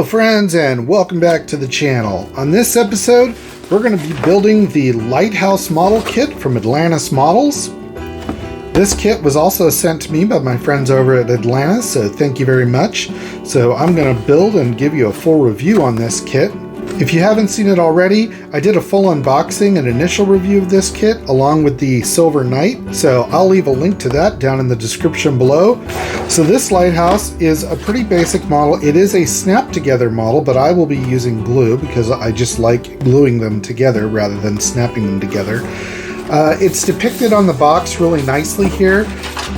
friends, and welcome back to the channel. On this episode, we're going to be building the Lighthouse model kit from Atlantis Models. This kit was also sent to me by my friends over at Atlantis, so thank you very much. So I'm going to build and give you a full review on this kit. If you haven't seen it already, I did a full unboxing and initial review of this kit along with the Silver Knight, so I'll leave a link to that down in the description below. So this Lighthouse is a pretty basic model. It is a snap together model, but I will be using glue because I just like gluing them together rather than snapping them together. It's depicted on the box really nicely here,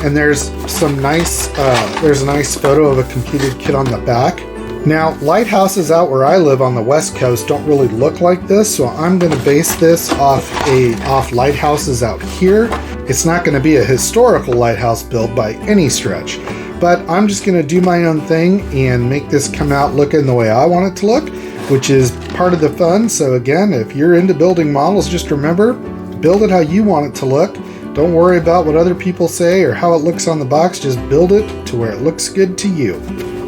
and there's a nice photo of a completed kit on the back. Now, lighthouses out where I live on the West Coast don't really look like this, so I'm going to base this off lighthouses out here. It's not going to be a historical lighthouse build by any stretch, but I'm just going to do my own thing and make this come out looking the way I want it to look, which is part of the fun. So again, if you're into building models, just remember, build it how you want it to look. Don't worry about what other people say or how it looks on the box. Just build it to where it looks good to you.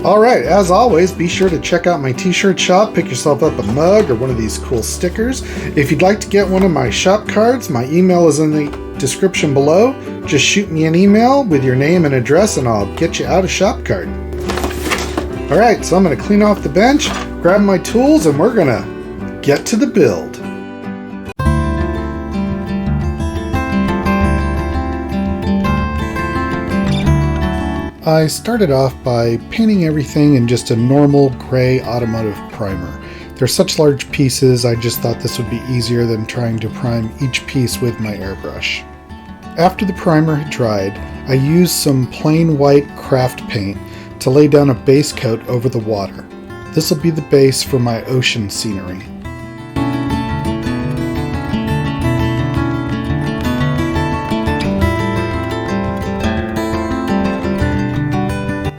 Alright, as always, be sure to check out my t-shirt shop, pick yourself up a mug or one of these cool stickers. If you'd like to get one of my shop cards, my email is in the description below. Just shoot me an email with your name and address and I'll get you out a shop card. Alright, so I'm going to clean off the bench, grab my tools, and we're going to get to the build. I started off by painting everything in just a normal gray automotive primer. They're such large pieces, I just thought this would be easier than trying to prime each piece with my airbrush. After the primer had dried, I used some plain white craft paint to lay down a base coat over the water. This will be the base for my ocean scenery.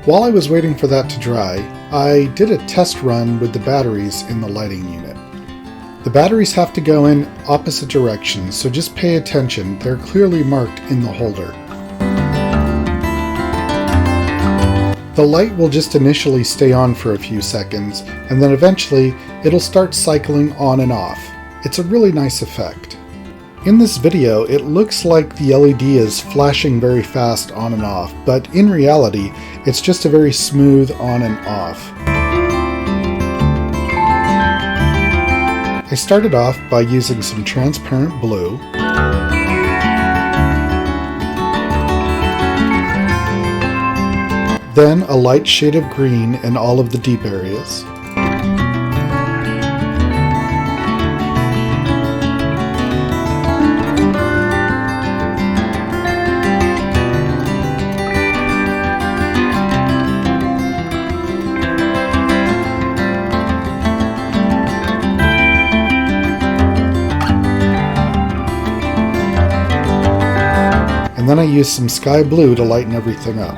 While I was waiting for that to dry, I did a test run with the batteries in the lighting unit. The batteries have to go in opposite directions, so just pay attention. They're clearly marked in the holder. The light will just initially stay on for a few seconds, and then eventually it'll start cycling on and off. It's a really nice effect. In this video, it looks like the LED is flashing very fast on and off, but in reality, it's just a very smooth on and off. I started off by using some transparent blue, then a light shade of green in all of the deep areas, and then I used some sky blue to lighten everything up.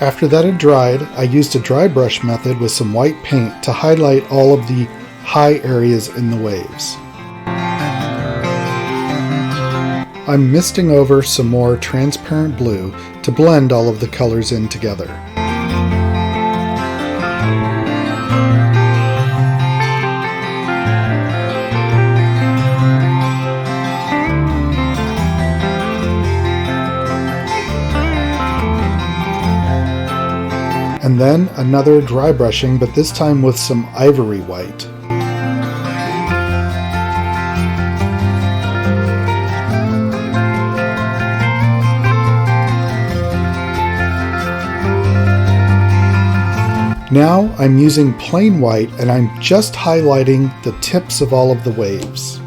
After that had dried, I used a dry brush method with some white paint to highlight all of the high areas in the waves. I'm misting over some more transparent blue to blend all of the colors in together. And then another dry brushing, but this time with some ivory white. Now I'm using plain white and I'm just highlighting the tips of all of the waves.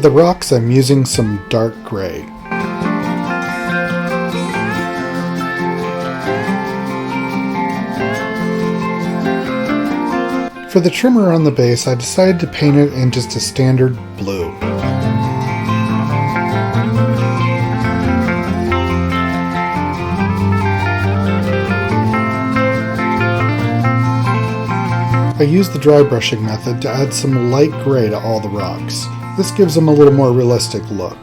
the rocks, I'm using some dark gray. For the trimmer on the base, I decided to paint it in just a standard blue. I used the dry brushing method to add some light gray to all the rocks. This gives them a little more realistic look.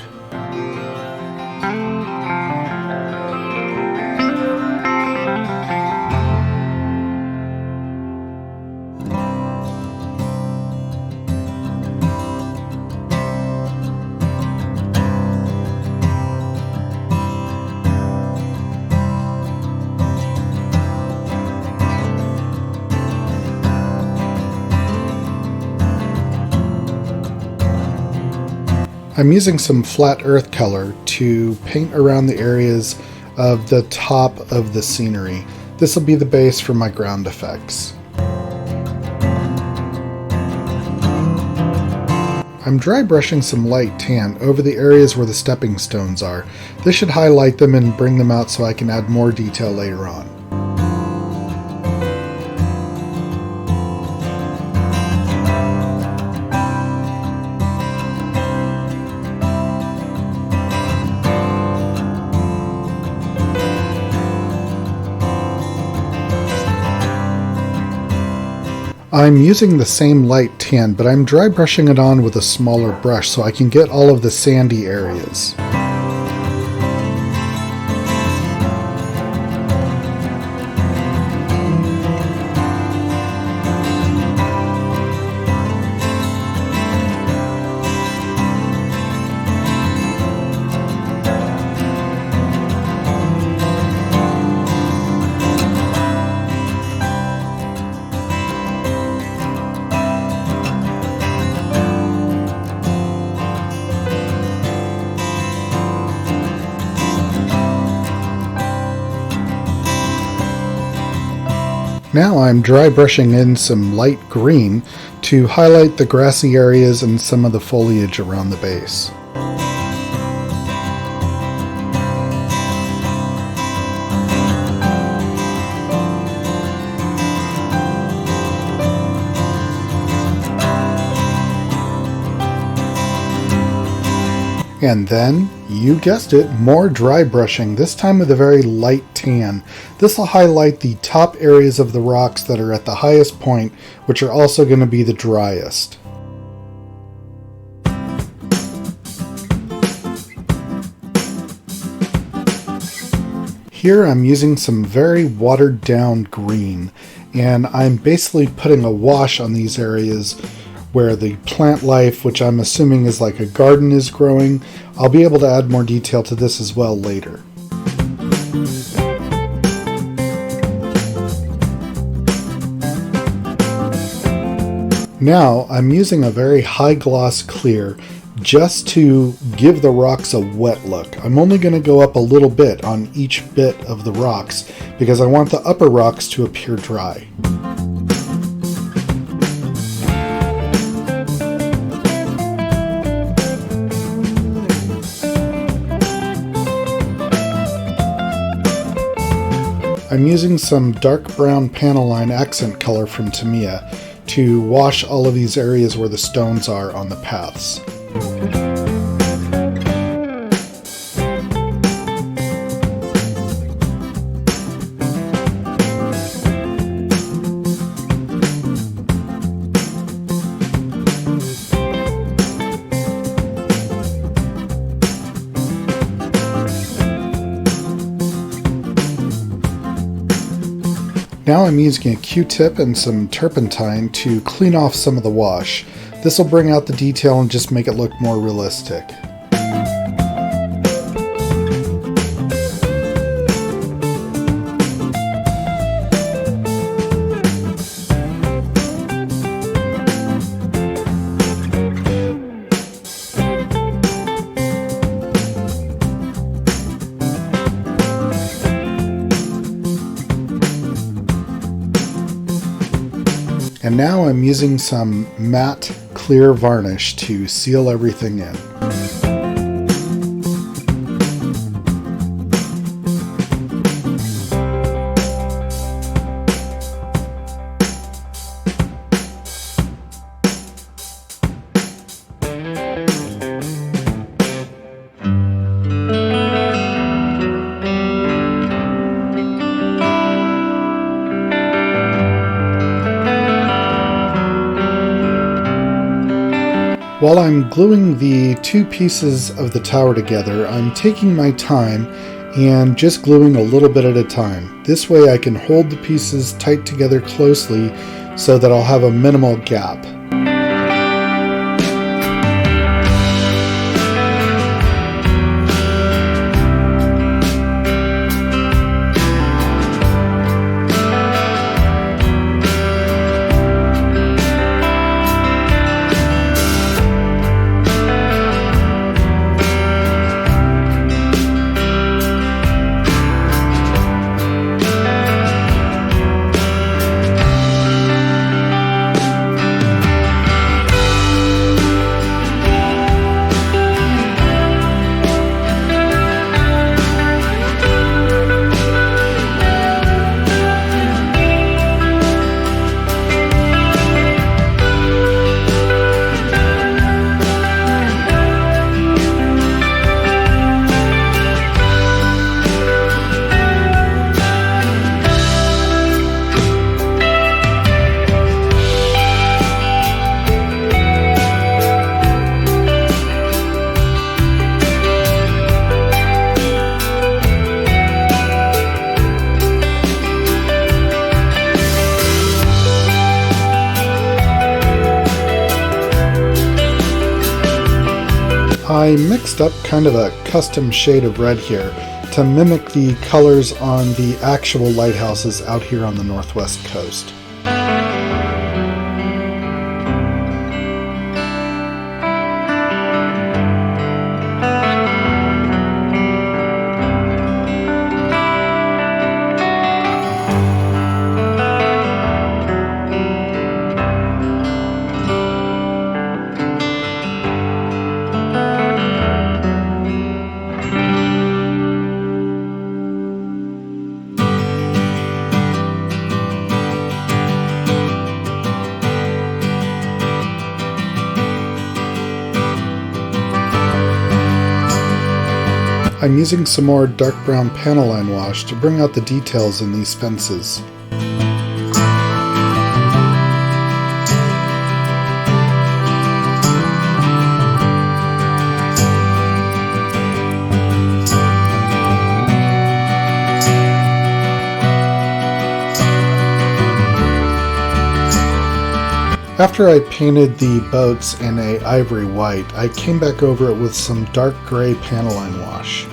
I'm using some flat earth color to paint around the areas of the top of the scenery. This will be the base for my ground effects. I'm dry brushing some light tan over the areas where the stepping stones are. This should highlight them and bring them out so I can add more detail later on. I'm using the same light tan, but I'm dry brushing it on with a smaller brush so I can get all of the sandy areas. Now I'm dry brushing in some light green to highlight the grassy areas and some of the foliage around the base. And then, you guessed it, more dry brushing, this time with a very light tan. This will highlight the top areas of the rocks that are at the highest point, which are also going to be the driest. Here I'm using some very watered down green, and I'm basically putting a wash on these areas where the plant life, which I'm assuming is like a garden, is growing. I'll be able to add more detail to this as well later. Now I'm using a very high gloss clear just to give the rocks a wet look. I'm only going to go up a little bit on each bit of the rocks because I want the upper rocks to appear dry. I'm using some dark brown panel line accent color from Tamiya to wash all of these areas where the stones are on the paths. Now I'm using a Q-tip and some turpentine to clean off some of the wash. This will bring out the detail and just make it look more realistic. And now I'm using some matte clear varnish to seal everything in. While I'm gluing the two pieces of the tower together, I'm taking my time and just gluing a little bit at a time. This way I can hold the pieces tight together closely so that I'll have a minimal gap. I mixed up kind of a custom shade of red here to mimic the colors on the actual lighthouses out here on the northwest coast. I'm using some more dark brown panel line wash to bring out the details in these fences. After I painted the boats in a ivory white, I came back over it with some dark gray panel line wash.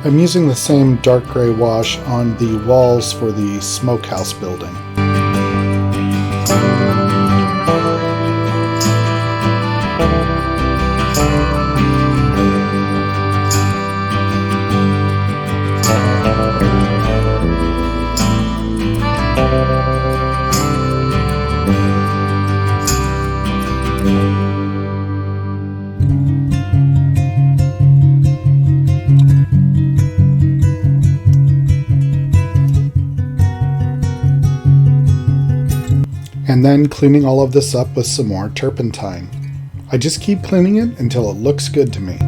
I'm using the same dark gray wash on the walls for the smokehouse building. and then cleaning all of this up with some more turpentine. I just keep cleaning it until it looks good to me.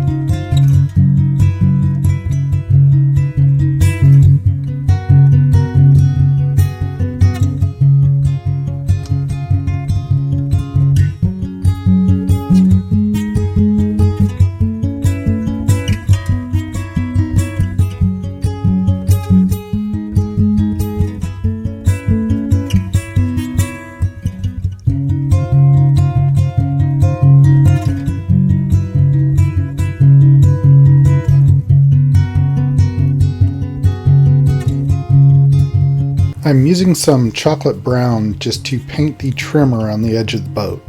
I'm using some chocolate brown just to paint the trim around the edge of the boat.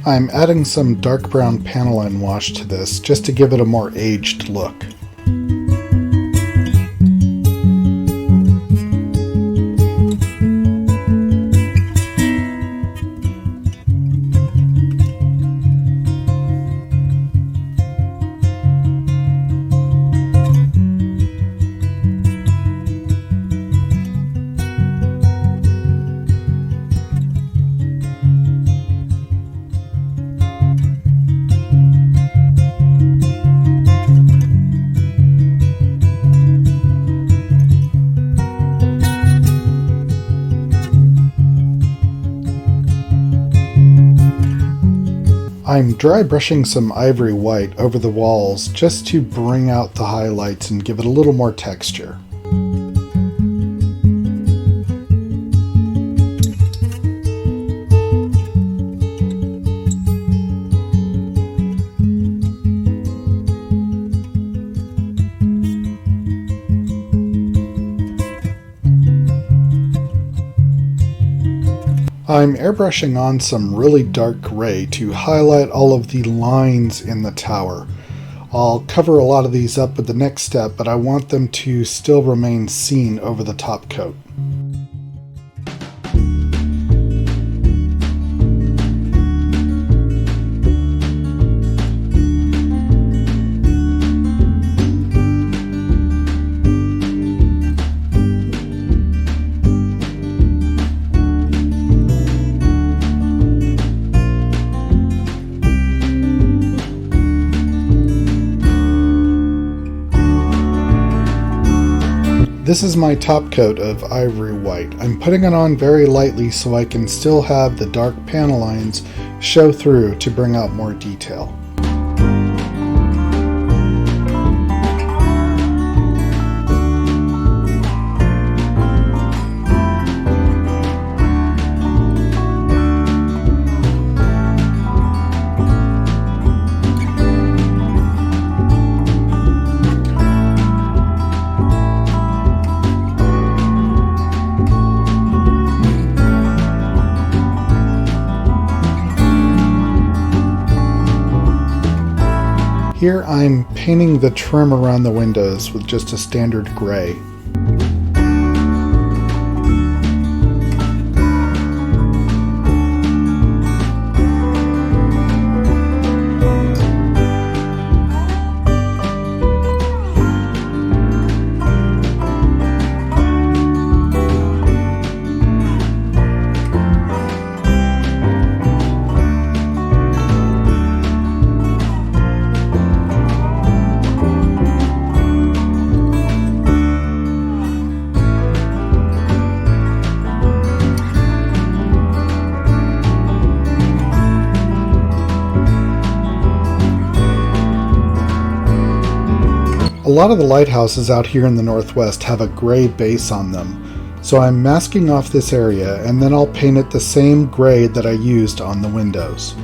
I'm adding some dark brown panaline wash to this just to give it a more aged look. I'm dry brushing some ivory white over the walls just to bring out the highlights and give it a little more texture. I'm airbrushing on some really dark gray to highlight all of the lines in the tower. I'll cover a lot of these up with the next step, but I want them to still remain seen over the top coat. This is my top coat of ivory white. I'm putting it on very lightly so I can still have the dark panel lines show through to bring out more detail. Here I'm painting the trim around the windows with just a standard gray. A lot of the lighthouses out here in the Northwest have a gray base on them, so I'm masking off this area and then I'll paint it the same gray that I used on the windows.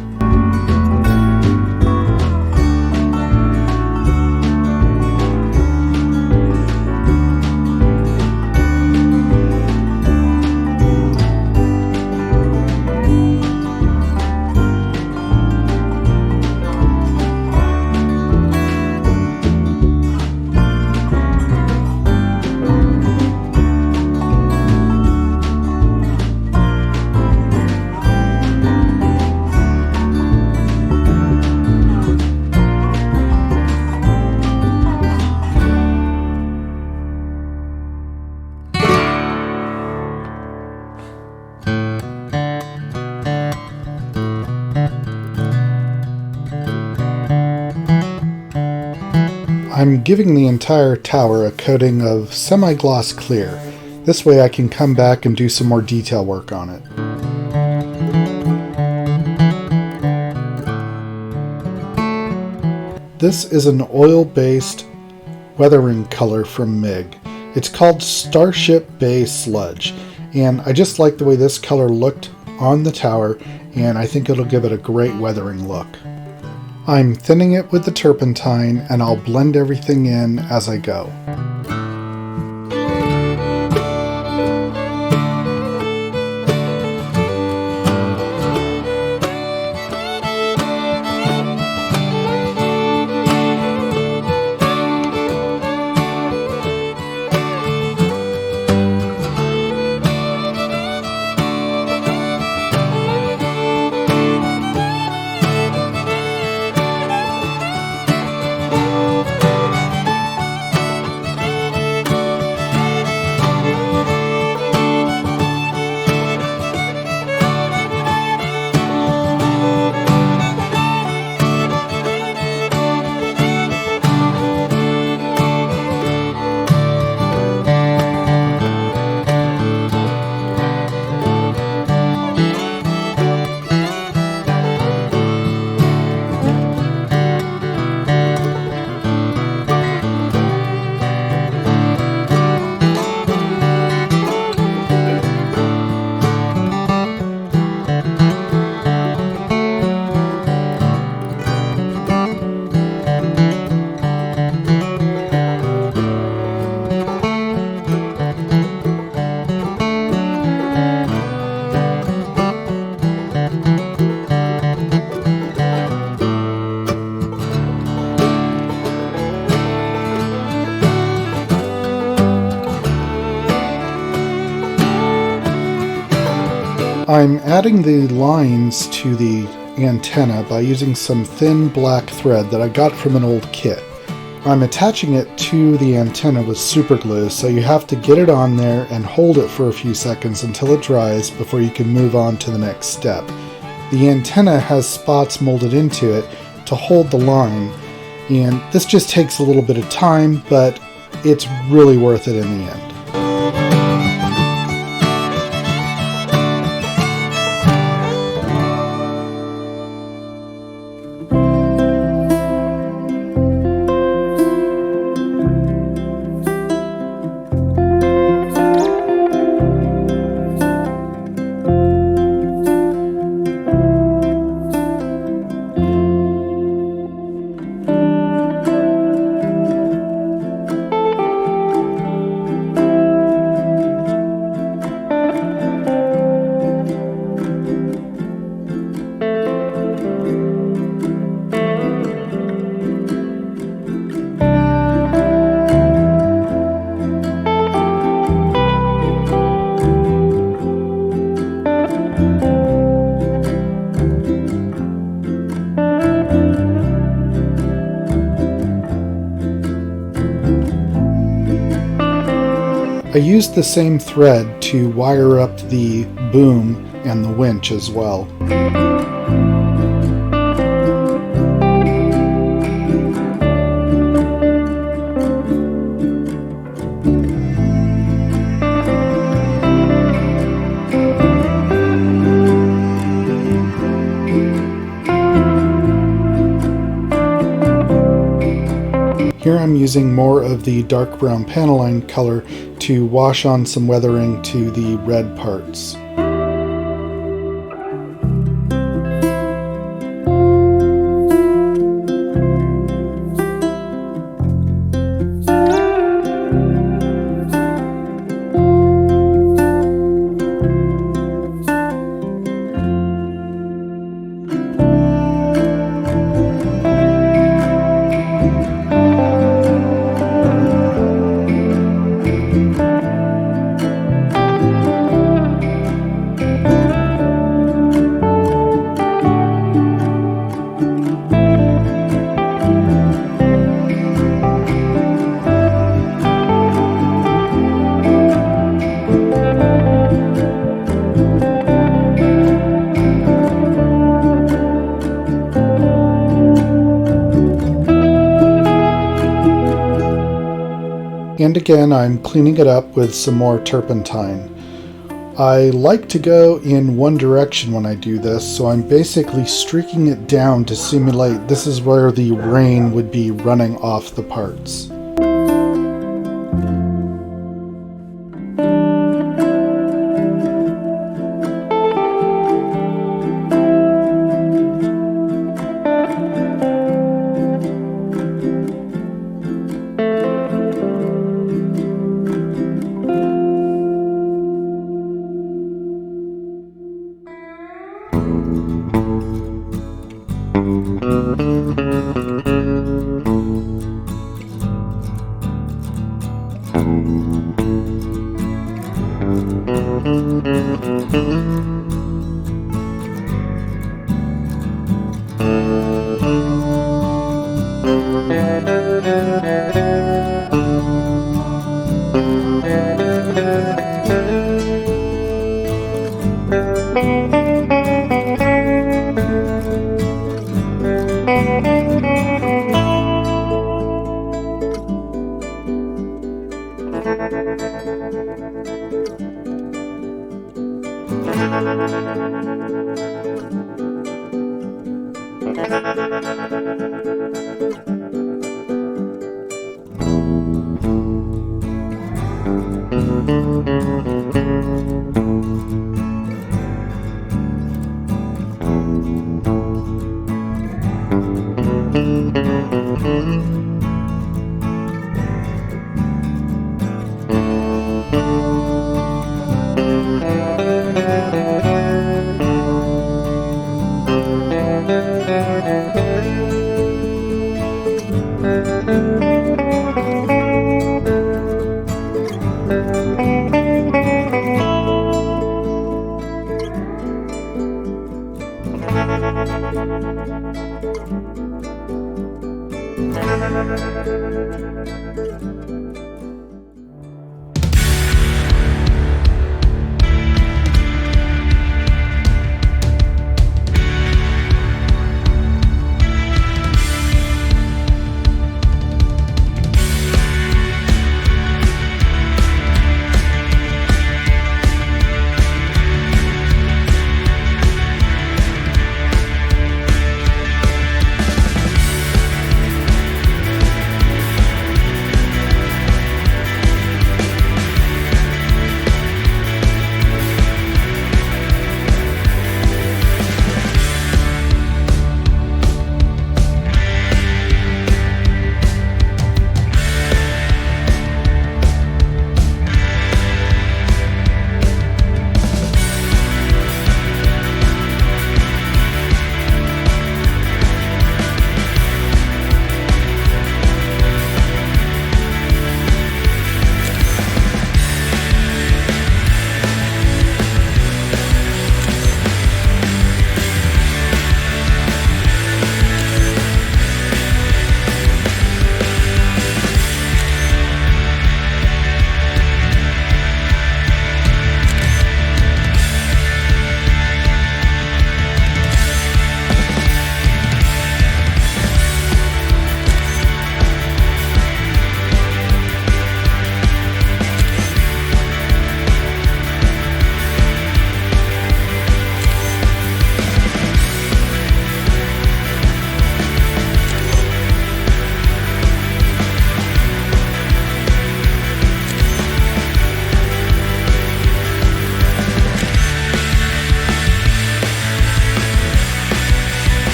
I'm giving the entire tower a coating of semi-gloss clear. This way I can come back and do some more detail work on it. This is an oil-based weathering color from MIG. It's called Starship Bay Sludge, and I just like the way this color looked on the tower, and I think it'll give it a great weathering look. I'm thinning it with the turpentine, and I'll blend everything in as I go. I'm adding the lines to the antenna by using some thin black thread that I got from an old kit. I'm attaching it to the antenna with super glue, so you have to get it on there and hold it for a few seconds until it dries before you can move on to the next step. The antenna has spots molded into it to hold the line, and this just takes a little bit of time, but it's really worth it in the end. I used the same thread to wire up the boom and the winch as well. Here I'm using more of the dark brown panaline color to wash on some weathering to the red parts. And again, I'm cleaning it up with some more turpentine. I like to go in one direction when I do this, so I'm basically streaking it down to simulate this is where the rain would be running off the parts.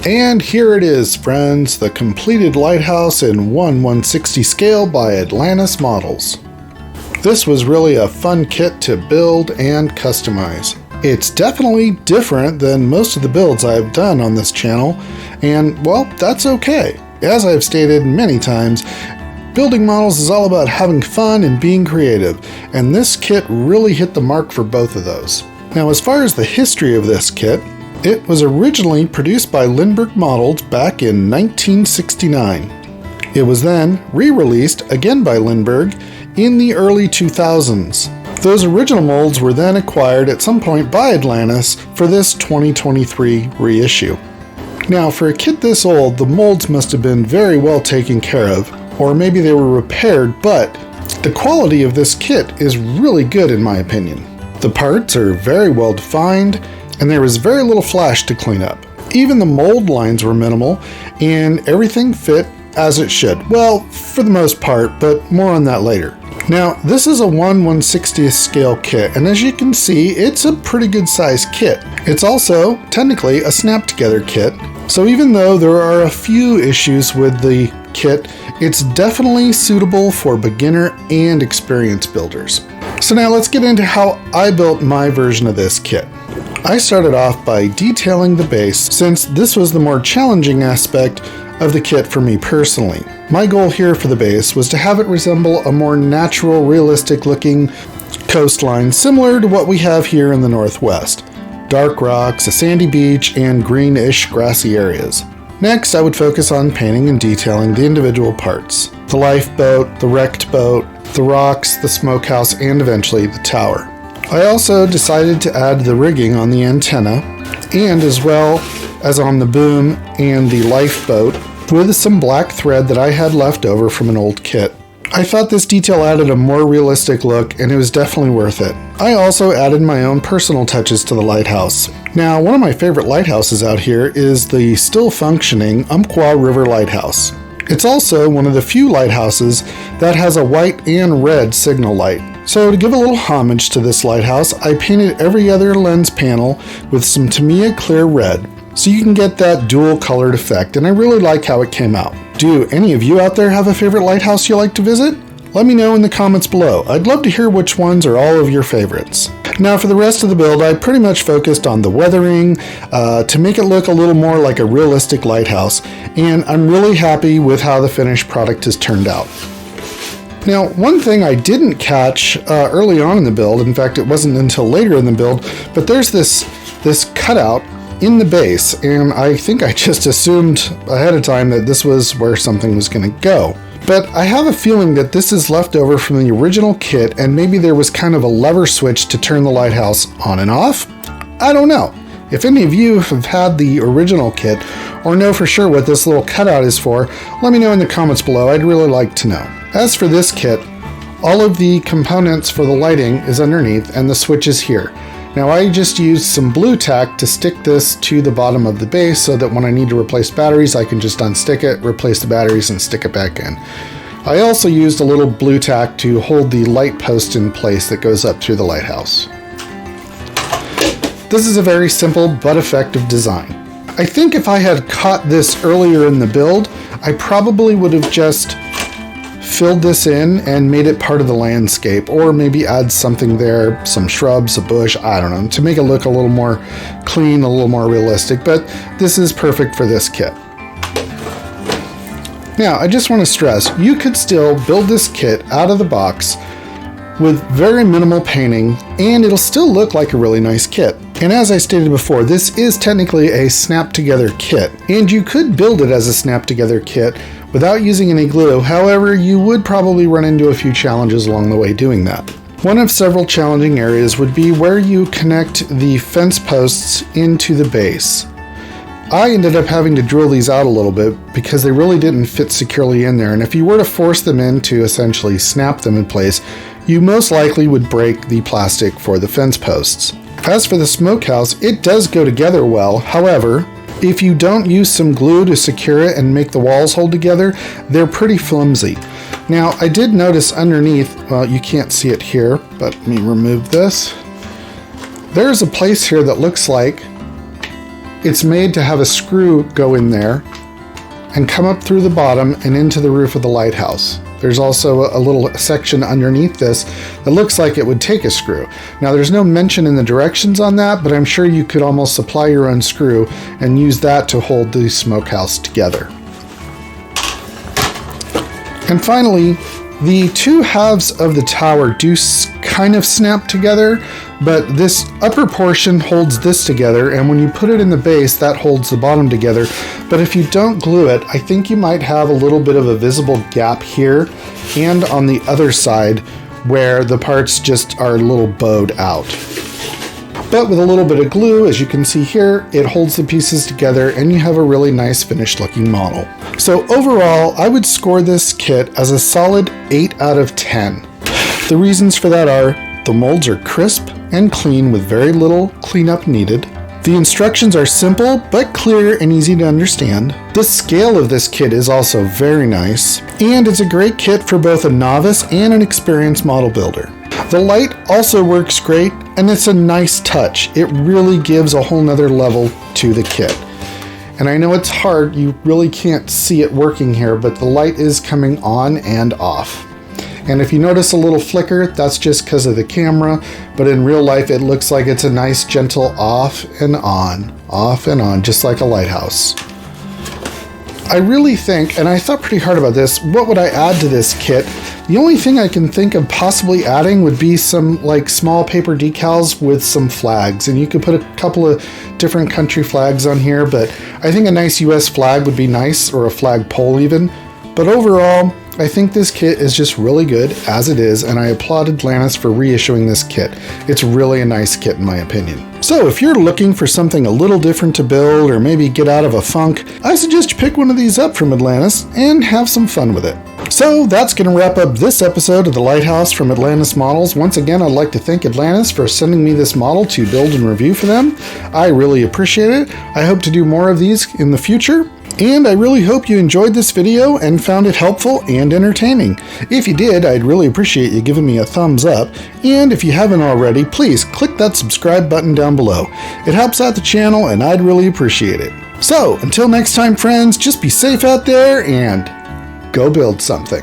And here it is, friends, the completed lighthouse in 1/160 scale by Atlantis Models. This was really a fun kit to build and customize. It's definitely different than most of the builds I've done on this channel, and well, that's okay. As I've stated many times, building models is all about having fun and being creative, and this kit really hit the mark for both of those. Now, as far as the history of this kit, it was originally produced by Revell Models back in 1969. It was then re-released again by Revell in the early 2000s. Those original molds were then acquired at some point by Atlantis for this 2023 reissue. Now, for a kit this old, the molds must have been very well taken care of, or maybe they were repaired, but the quality of this kit is really good in my opinion. The parts are very well defined, and there was very little flash to clean up. Even the mold lines were minimal, and everything fit as it should. Well, for the most part, but more on that later. Now, this is a 1/160th scale kit, and as you can see, it's a pretty good sized kit. It's also, technically, a snap-together kit, so even though there are a few issues with the kit, it's definitely suitable for beginner and experienced builders. So now let's get into how I built my version of this kit. I started off by detailing the base, since this was the more challenging aspect of the kit for me personally. My goal here for the base was to have it resemble a more natural, realistic looking coastline similar to what we have here in the Northwest. Dark rocks, a sandy beach, and greenish grassy areas. Next, I would focus on painting and detailing the individual parts. The lifeboat, the wrecked boat, the rocks, the smokehouse, and eventually the tower. I also decided to add the rigging on the antenna, and as well as on the boom and the lifeboat, with some black thread that I had left over from an old kit. I thought this detail added a more realistic look, and it was definitely worth it. I also added my own personal touches to the lighthouse. Now, one of my favorite lighthouses out here is the still functioning Umpqua River Lighthouse. It's also one of the few lighthouses that has a white and red signal light. So to give a little homage to this lighthouse, I painted every other lens panel with some Tamiya clear red, so you can get that dual colored effect, and I really like how it came out. Do any of you out there have a favorite lighthouse you like to visit? Let me know in the comments below. I'd love to hear which ones are all of your favorites. Now for the rest of the build, I pretty much focused on the weathering to make it look a little more like a realistic lighthouse, and I'm really happy with how the finished product has turned out. Now, one thing I didn't catch early on in the build, in fact it wasn't until later in the build, but there's this cutout in the base, and I think I just assumed ahead of time that this was where something was going to go. But I have a feeling that this is left over from the original kit, and maybe there was kind of a lever switch to turn the lighthouse on and off? I don't know. If any of you have had the original kit or know for sure what this little cutout is for, let me know in the comments below. I'd really like to know. As for this kit, all of the components for the lighting is underneath and the switch is here. Now I just used some blue tack to stick this to the bottom of the base so that when I need to replace batteries, I can just unstick it, replace the batteries, and stick it back in. I also used a little blue tack to hold the light post in place that goes up through the lighthouse. This is a very simple but effective design. I think if I had caught this earlier in the build, I probably would have just filled this in and made it part of the landscape, or maybe add something there, some shrubs, a bush, I don't know, to make it look a little more clean, a little more realistic, but this is perfect for this kit. Now, I just want to stress, you could still build this kit out of the box with very minimal painting, and it'll still look like a really nice kit. And as I stated before, this is technically a snap-together kit, and you could build it as a snap-together kit without using any glue. However, you would probably run into a few challenges along the way doing that. One of several challenging areas would be where you connect the fence posts into the base. I ended up having to drill these out a little bit because they really didn't fit securely in there, and if you were to force them in to essentially snap them in place, you most likely would break the plastic for the fence posts. As for the smokehouse, it does go together well. However, if you don't use some glue to secure it and make the walls hold together, they're pretty flimsy. Now, I did notice underneath, well, you can't see it here, but let me remove this. There's a place here that looks like it's made to have a screw go in there and come up through the bottom and into the roof of the lighthouse. There's also a little section underneath this that looks like it would take a screw. Now there's no mention in the directions on that, but I'm sure you could almost supply your own screw and use that to hold the smokehouse together. And finally, the two halves of the tower do kind of snap together, but this upper portion holds this together, and when you put it in the base, that holds the bottom together. But if you don't glue it, I think you might have a little bit of a visible gap here and on the other side where the parts just are a little bowed out. But with a little bit of glue, as you can see here, it holds the pieces together and you have a really nice finished looking model. So overall, I would score this kit as a solid 8 out of 10. The reasons for that are the molds are crisp and clean with very little cleanup needed. The instructions are simple but clear and easy to understand. The scale of this kit is also very nice, and it's a great kit for both a novice and an experienced model builder. The light also works great, and it's a nice touch. It really gives a whole nother level to the kit. And I know it's hard, you really can't see it working here, but the light is coming on and off. And if you notice a little flicker, that's just because of the camera, but in real life it looks like it's a nice gentle off and on, just like a lighthouse. I really think, and I thought pretty hard about this, what would I add to this kit? The only thing I can think of possibly adding would be some like small paper decals with some flags, and you could put a couple of different country flags on here, but I think a nice US flag would be nice, or a flag pole even. But overall, I think this kit is just really good as it is, and I applaud Atlantis for reissuing this kit. It's really a nice kit in my opinion. So if you're looking for something a little different to build, or maybe get out of a funk, I suggest you pick one of these up from Atlantis and have some fun with it. So that's going to wrap up this episode of the Lighthouse from Atlantis Models. Once again, I'd like to thank Atlantis for sending me this model to build and review for them. I really appreciate it. I hope to do more of these in the future. And I really hope you enjoyed this video and found it helpful and entertaining. If you did, I'd really appreciate you giving me a thumbs up. And if you haven't already, please click that subscribe button down below. It helps out the channel and I'd really appreciate it. So until next time, friends, just be safe out there and go build something.